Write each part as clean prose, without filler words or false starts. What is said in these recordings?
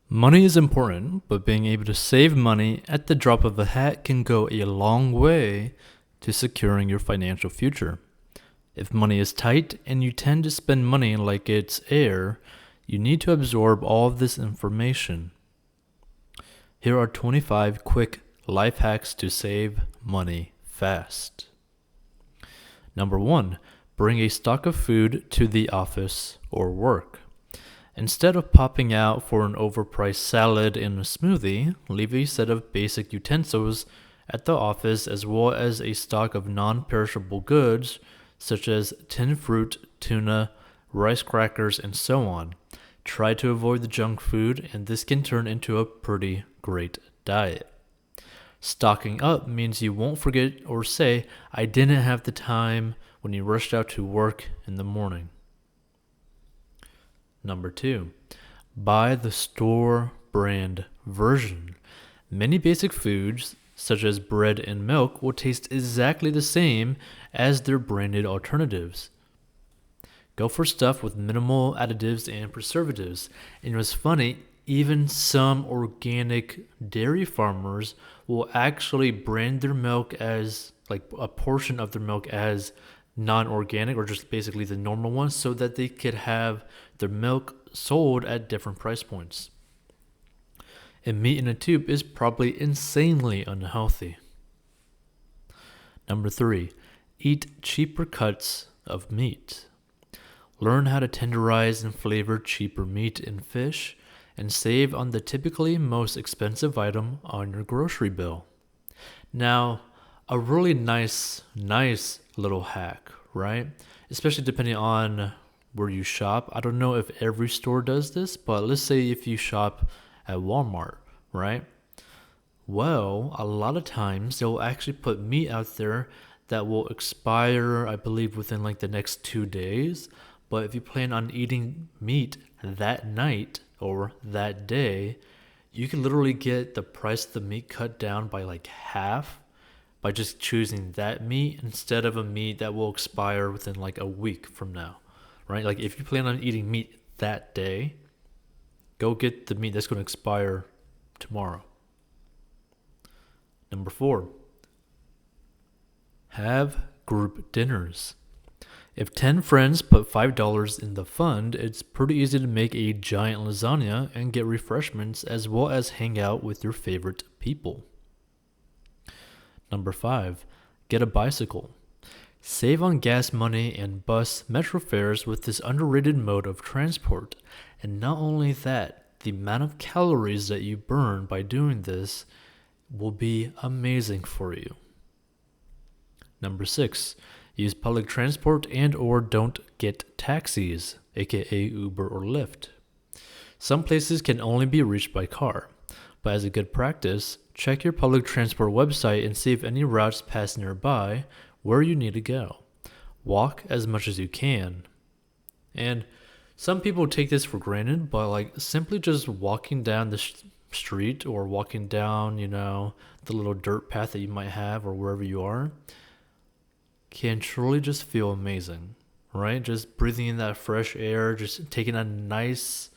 Money is important, but being able to save money at the drop of a hat can go a long way to securing your financial future. If money is tight and you tend to spend money like it's air, you need to absorb all of this information. Here are 25 quick life hacks to save money fast. Number 1, bring a stock of food to the office or work. Instead of popping out for an overpriced salad and a smoothie, leave a set of basic utensils at the office as well as a stock of non-perishable goods such as tinned fruit, tuna, rice crackers, and so on. Try to avoid the junk food, and this can turn into a pretty great diet. Stocking up means you won't forget or say, "I didn't have the time" when you rushed out to work in the morning. Number 2, buy the store brand version. Many basic foods, such as bread and milk, will taste exactly the same as their branded alternatives. Go for stuff with minimal additives and preservatives. And what's funny, even some organic dairy farmers will actually brand their milk as, like a portion of their milk as non-organic or just basically the normal one so that they could have their milk sold at different price points. And meat in a tube is probably insanely unhealthy. Number 3, eat cheaper cuts of meat. Learn how to tenderize and flavor cheaper meat and fish and save on the typically most expensive item on your grocery bill. Now, a really nice little hack, right? Especially depending on where you shop. I don't know if every store does this, but let's say if you shop at Walmart, right? Well, a lot of times they'll actually put meat out there that will expire, I believe, within like the next 2 days. But if you plan on eating meat that night or that day, you can literally get the price of the meat cut down by like half by just choosing that meat instead of a meat that will expire within like a week from now, right? Like if you plan on eating meat that day, go get the meat that's going to expire tomorrow. Number 4, have group dinners. If 10 friends put $5 in the fund, it's pretty easy to make a giant lasagna and get refreshments as well as hang out with your favorite people. Number 5, get a bicycle. Save on gas money and bus metro fares with this underrated mode of transport. And not only that, the amount of calories that you burn by doing this will be amazing for you. Number 6, use public transport and or don't get taxis, aka Uber or Lyft. Some places can only be reached by car, but as a good practice, check your public transport website and see if any routes pass nearby where you need to go. Walk as much as you can. And some people take this for granted, but like simply just walking down the street or walking down, the little dirt path that you might have or wherever you are can truly just feel amazing, right? Just breathing in that fresh air, just taking a nice,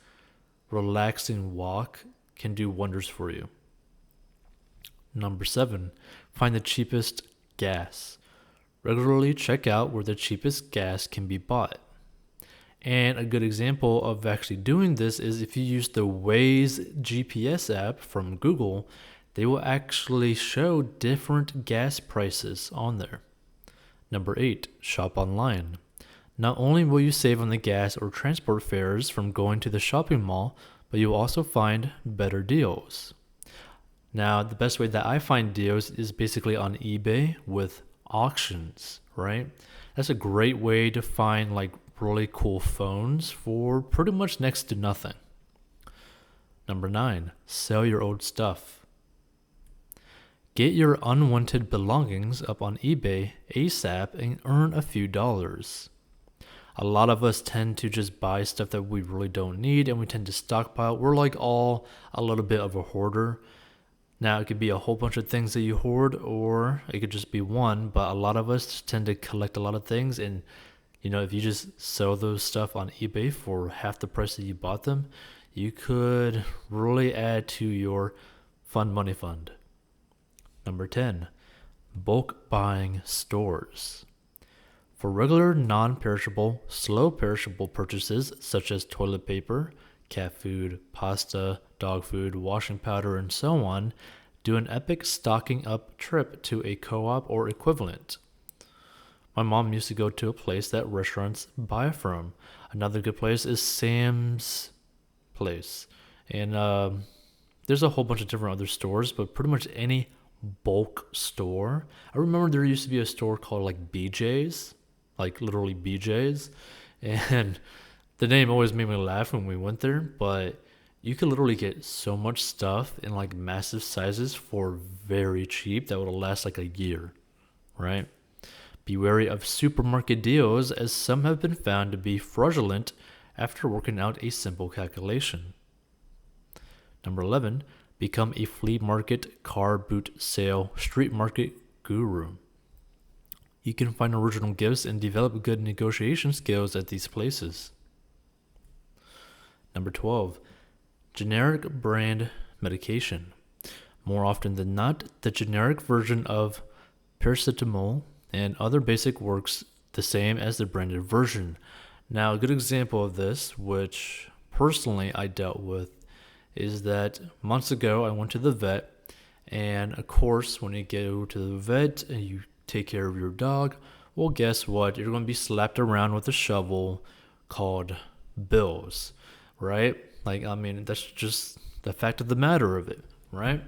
relaxing walk can do wonders for you. Number 7, find the cheapest gas. Regularly check out where the cheapest gas can be bought. And a good example of actually doing this is if you use the Waze GPS app from Google, they will actually show different gas prices on there. Number 8, shop online. Not only will you save on the gas or transport fares from going to the shopping mall, but you'll also find better deals. Now, the best way that I find deals is basically on eBay with auctions, right? That's a great way to find like really cool phones for pretty much next to nothing. Number 9, sell your old stuff. Get your unwanted belongings up on eBay ASAP and earn a few dollars. A lot of us tend to just buy stuff that we really don't need and we tend to stockpile. We're like all a little bit of a hoarder. Now, it could be a whole bunch of things that you hoard or it could just be one, but a lot of us tend to collect a lot of things. And, if you just sell those stuff on eBay for half the price that you bought them, you could really add to your fun money fund. Number 10, bulk buying stores. For regular non-perishable, slow-perishable purchases such as toilet paper, cat food, pasta, dog food, washing powder, and so on, do an epic stocking up trip to a co-op or equivalent. My mom used to go to a place that restaurants buy from. Another good place is Sam's Place. And there's a whole bunch of different other stores, but pretty much any bulk store. I remember there used to be a store called like BJ's, like literally BJ's. And the name always made me laugh when we went there, but you could literally get so much stuff in like massive sizes for very cheap that would last like a year, right? Be wary of supermarket deals, as some have been found to be fraudulent after working out a simple calculation. Number 11, become a flea market, car boot sale, street market guru. You can find original gifts and develop good negotiation skills at these places. Number 12, generic brand medication. More often than not, the generic version of paracetamol and other basic works the same as the branded version. Now, a good example of this, which personally I dealt with, is that months ago I went to the vet, and of course, when you go to the vet and you take care of your dog, well, guess what? You're going to be slapped around with a shovel called bills, right? Like, I mean, that's just the fact of the matter of it, right?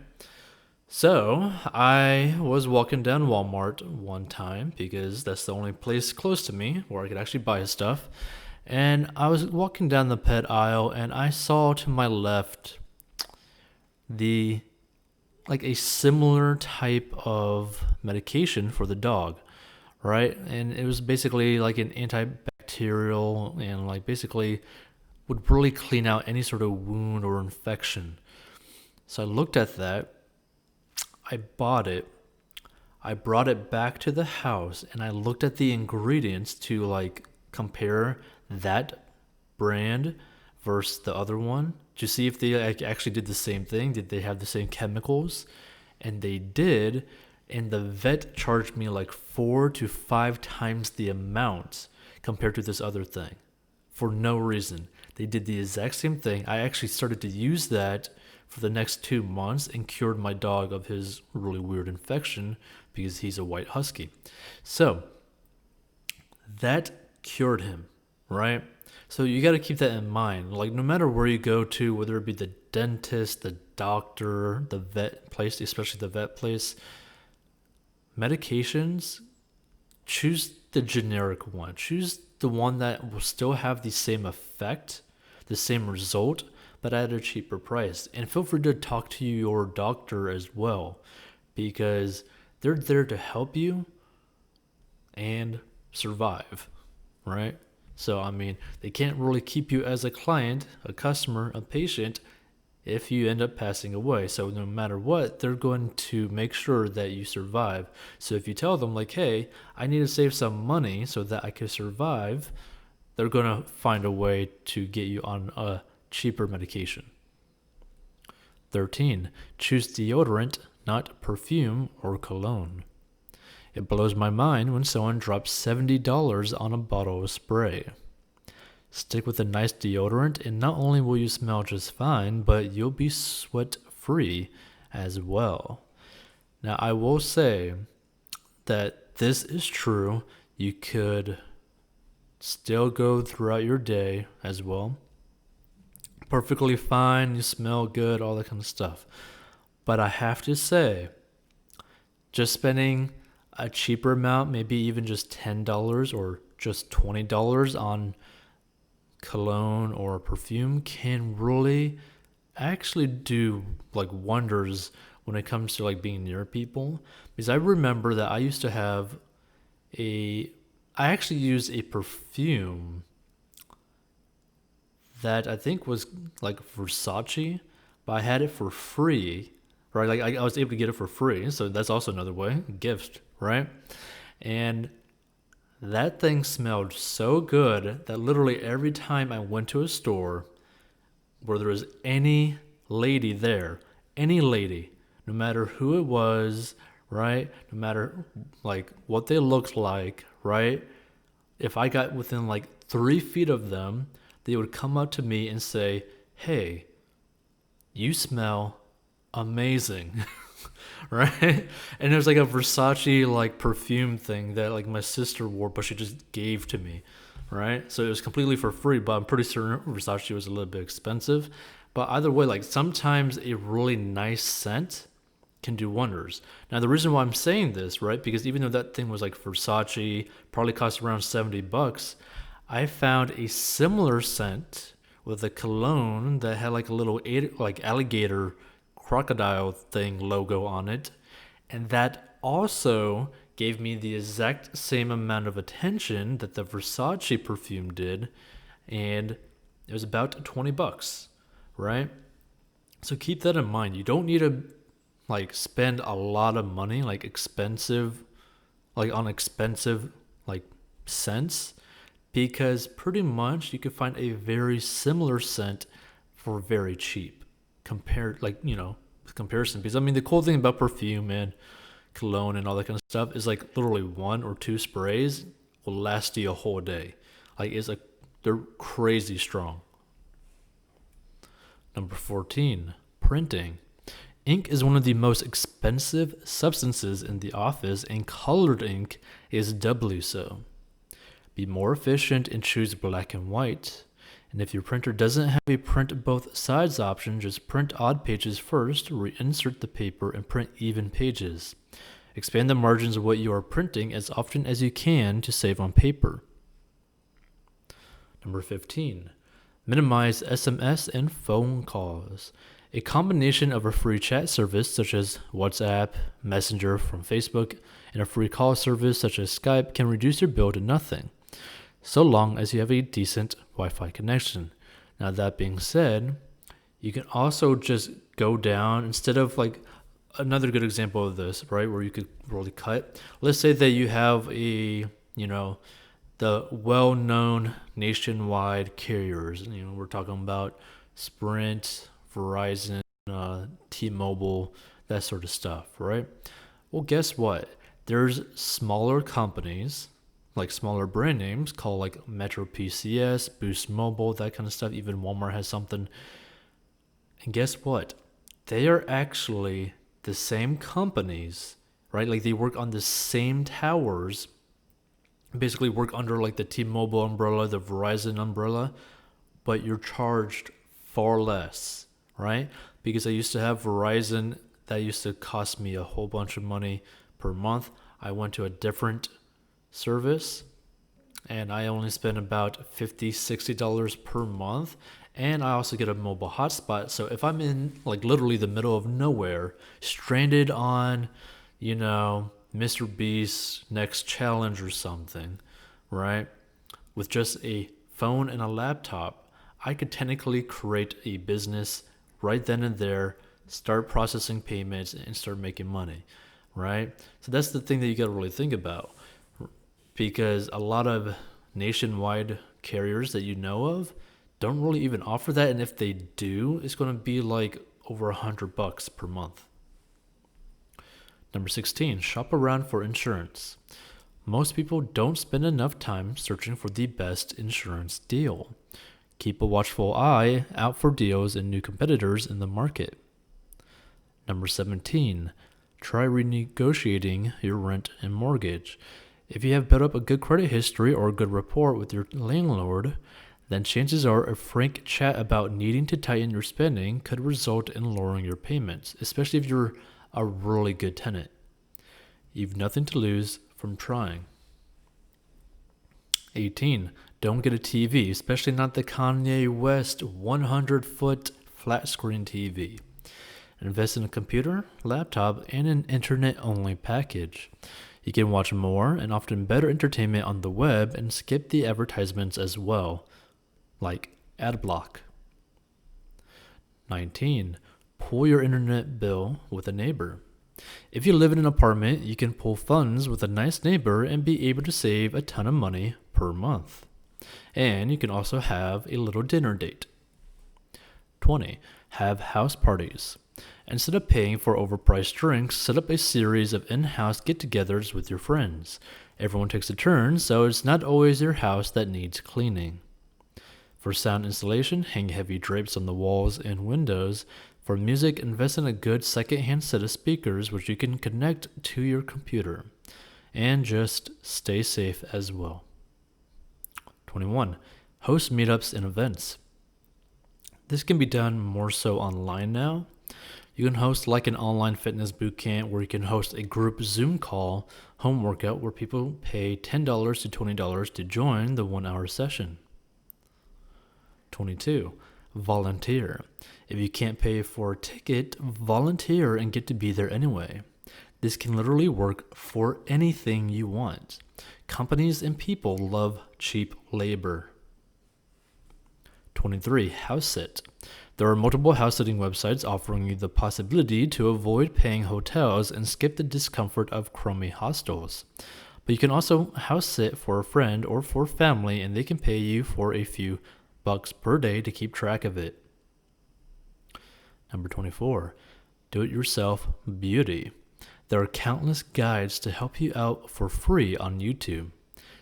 So I was walking down Walmart one time because that's the only place close to me where I could actually buy stuff. And I was walking down the pet aisle and I saw to my left a similar type of medication for the dog, right? And it was basically like an antibacterial and like basically would really clean out any sort of wound or infection. So I looked at that. I bought it. I brought it back to the house and I looked at the ingredients to like compare that brand versus the other one to see if they actually did the same thing. Did they have the same chemicals? And they did. And the vet charged me like 4 to 5 times the amount compared to this other thing for no reason. They did the exact same thing. I actually started to use that for the next 2 months and cured my dog of his really weird infection because he's a white husky. So that cured him, right? So you got to keep that in mind. Like no matter where you go to, whether it be the dentist, the doctor, the vet place, especially the vet place, medications, choose the generic one. Choose the one that will still have the same effect, the same result, but at a cheaper price. And feel free to talk to your doctor as well, because they're there to help you and survive, right? So, I mean, they can't really keep you as a client, a customer, a patient if you end up passing away. So no matter what, they're going to make sure that you survive. So if you tell them like, hey, I need to save some money so that I can survive, they're going to find a way to get you on a cheaper medication. 13. Choose deodorant, not perfume or cologne. It blows my mind when someone drops $70 on a bottle of spray. Stick with a nice deodorant and not only will you smell just fine, but you'll be sweat-free as well. Now, I will say that this is true. You could still go throughout your day as well. Perfectly fine, you smell good, all that kind of stuff. But I have to say, just spending a cheaper amount, maybe even just $10 or just $20 on cologne or perfume can really actually do like wonders when it comes to like being near people. Because I remember that I used to have I actually used a perfume that I think was like Versace, but I had it for free, right? Like I was able to get it for free, so that's also another way, gift, right? And that thing smelled so good that literally every time I went to a store, where there was any lady there, any lady, no matter who it was, right? No matter like what they looked like, right? If I got within like 3 feet of them, they would come up to me and say, "Hey, you smell amazing." Right? And there's like a Versace like perfume thing that like my sister wore, but she just gave to me, right? So it was completely for free, but I'm pretty certain Versace was a little bit expensive. But either way, like sometimes a really nice scent can do wonders. Now the reason why I'm saying this, right? Because even though that thing was like Versace, probably cost around $70, I found a similar scent with a cologne that had like a little like alligator crocodile thing logo on it, and that also gave me the exact same amount of attention that the Versace perfume did, and it was about $20, right? So keep that in mind. You don't need to like spend a lot of money, like expensive, like on expensive like scents, because pretty much you could find a very similar scent for very cheap compared, like, with comparison. Because I mean, the cool thing about perfume and cologne and all that kind of stuff is like literally 1 or 2 sprays will last you a whole day. Like they're crazy strong. Number 14, printing. Ink is one of the most expensive substances in the office, and colored ink is doubly so. Be more efficient and choose black and white. And if your printer doesn't have a print both sides option, just print odd pages first, reinsert the paper, and print even pages. Expand the margins of what you are printing as often as you can to save on paper. Number 15. Minimize SMS and phone calls. A combination of a free chat service such as WhatsApp, Messenger from Facebook, and a free call service such as Skype can reduce your bill to nothing, so long as you have a decent Wi-Fi connection. Now that being said, you can also just go down, instead of like, another good example of this, right, where you could really cut. Let's say that you have the well-known nationwide carriers. We're talking about Sprint, Verizon, T-Mobile, that sort of stuff, right? Well, guess what? There's smaller companies, like smaller brand names called like Metro PCS, Boost Mobile, that kind of stuff. Even Walmart has something. And guess what? They are actually the same companies, right? Like they work on the same towers, basically work under like the T-Mobile umbrella, the Verizon umbrella, but you're charged far less, right? Because I used to have Verizon, that used to cost me a whole bunch of money per month. I went to a different service and I only spend about $50-$60 per month, and I also get a mobile hotspot. So if I'm in like literally the middle of nowhere, stranded on Mr. Beast's next challenge or something, right, with just a phone and a laptop, I could technically create a business right then and there, start processing payments, and start making money, right? So that's the thing that you got to really think about, because a lot of nationwide carriers that you know of don't really even offer that, and if they do, it's going to be like over $100 per month. Number 16, shop around for insurance. Most people don't spend enough time searching for the best insurance deal. Keep a watchful eye out for deals and new competitors in the market. Number 17, try renegotiating your rent and mortgage. If you have built up a good credit history or a good rapport with your landlord, then chances are a frank chat about needing to tighten your spending could result in lowering your payments, especially if you're a really good tenant. You've nothing to lose from trying. 18. Don't get a TV, especially not the Kanye West 100-foot flat screen TV. Invest in a computer, laptop, and an internet-only package. You can watch more and often better entertainment on the web and skip the advertisements as well, like AdBlock. 19. Pool your internet bill with a neighbor. If you live in an apartment, you can pool funds with a nice neighbor and be able to save a ton of money per month. And you can also have a little dinner date. 20. Have house parties. Instead of paying for overpriced drinks, set up a series of in-house get-togethers with your friends. Everyone takes a turn, so it's not always your house that needs cleaning. For sound installation, hang heavy drapes on the walls and windows. For music, invest in a good second-hand set of speakers which you can connect to your computer. And just stay safe as well. 21. Host meetups and events. This can be done more so online now. You can host like an online fitness boot camp where you can host a group Zoom call home workout where people pay $10 to $20 to join the 1-hour session. 22. Volunteer. If you can't pay for a ticket, volunteer and get to be there anyway. This can literally work for anything you want. Companies and people love cheap labor. 23. House sit. There are multiple house sitting websites offering you the possibility to avoid paying hotels and skip the discomfort of crummy hostels. But you can also house sit for a friend or for family, and they can pay you for a few bucks per day to keep track of it. Number 24. Do-it-yourself beauty. There are countless guides to help you out for free on YouTube.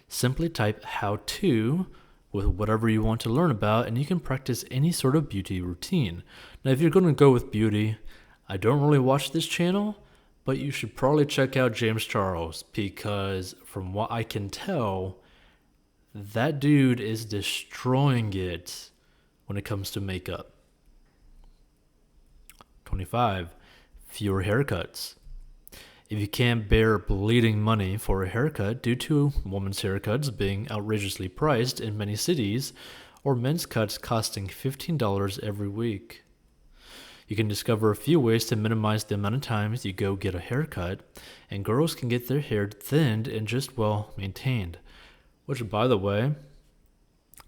Simply type "how to" with whatever you want to learn about, and you can practice any sort of beauty routine. Now, if you're going to go with beauty, I don't really watch this channel, but you should probably check out James Charles, because from what I can tell, that dude is destroying it when it comes to makeup. 25. Fewer haircuts. If you can't bear bleeding money for a haircut due to women's haircuts being outrageously priced in many cities, or men's cuts costing $15 every week, you can discover a few ways to minimize the amount of times you go get a haircut, and girls can get their hair thinned and just well maintained. Which, by the way,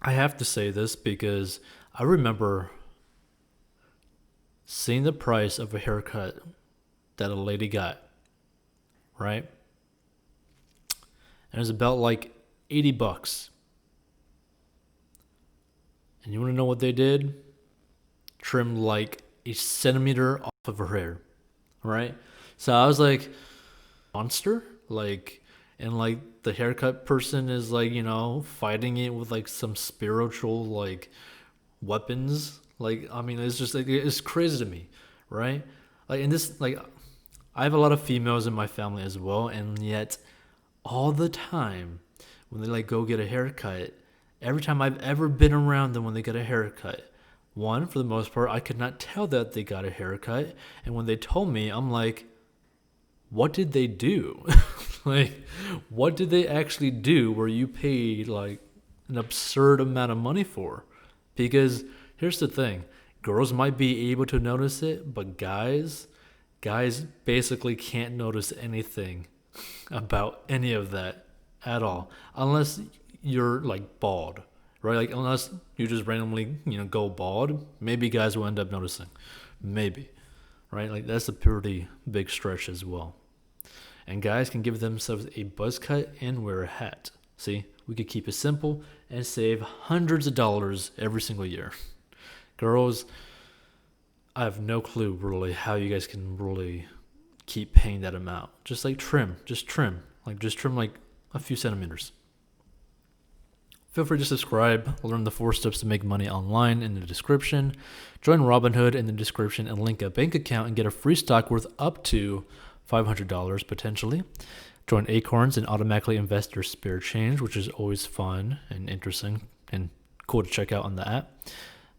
I have to say this because I remember seeing the price of a haircut that a lady got, right? And it was about like $80. And you want to know what they did? Trimmed like a centimeter off of her hair, right? So I was like, monster? Like, and like the haircut person is like, fighting it with like some spiritual like weapons. Like, I mean, it's just like, it's crazy to me, right? Like, in this, like, I have a lot of females in my family as well, and yet all the time when they like go get a haircut, every time I've ever been around them when they get a haircut, one, for the most part, I could not tell that they got a haircut, and when they told me, I'm like, what did they do? Like, what did they actually do where you paid like an absurd amount of money for? Because here's the thing, girls might be able to notice it, but guys basically can't notice anything about any of that at all, unless you're like bald, right? Like, unless you just randomly, go bald, maybe guys will end up noticing, maybe, right? Like, that's a pretty big stretch as well. And guys can give themselves a buzz cut and wear a hat. See, we could keep it simple and save hundreds of dollars every single year. Girls, I have no clue really how you guys can really keep paying that amount. Just like trim like a few centimeters. Feel free to subscribe, learn the 4 steps to make money online in the description. Join Robinhood in the description and link a bank account and get a free stock worth up to $500 potentially. Join Acorns and automatically invest your spare change, which is always fun and interesting and cool to check out on the app.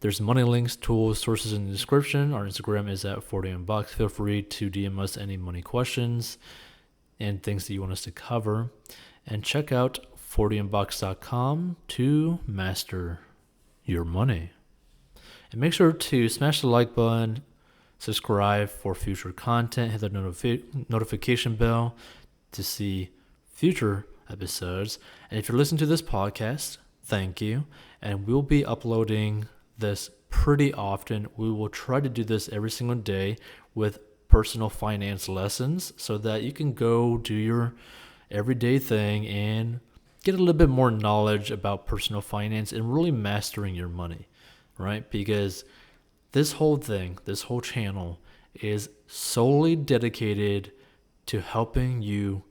There's money links, tools, sources in the description. Our Instagram is at 40inbox. Feel free to DM us any money questions and things that you want us to cover. And check out 40inbox.com to master your money. And make sure to smash the like button, subscribe for future content, hit the notification bell to see future episodes. And if you're listening to this podcast, thank you. And we'll be uploading this pretty often. We will try to do this every single day with personal finance lessons so that you can go do your everyday thing and get a little bit more knowledge about personal finance and really mastering your money, right? Because This whole thing, this whole channel is solely dedicated to helping you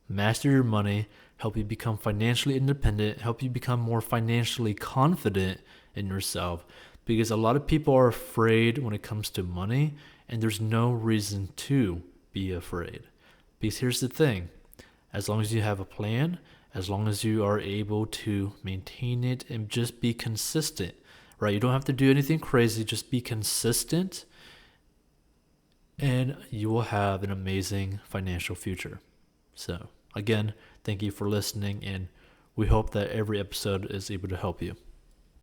master your money, help you become financially independent, help you become more financially confident in yourself. Because a lot of people are afraid when it comes to money, and there's no reason to be afraid. Because here's the thing, as long as you have a plan, as long as you are able to maintain it and just be consistent, right? You don't have to do anything crazy, just be consistent, and you will have an amazing financial future. So, again, thank you for listening, and we hope that every episode is able to help you.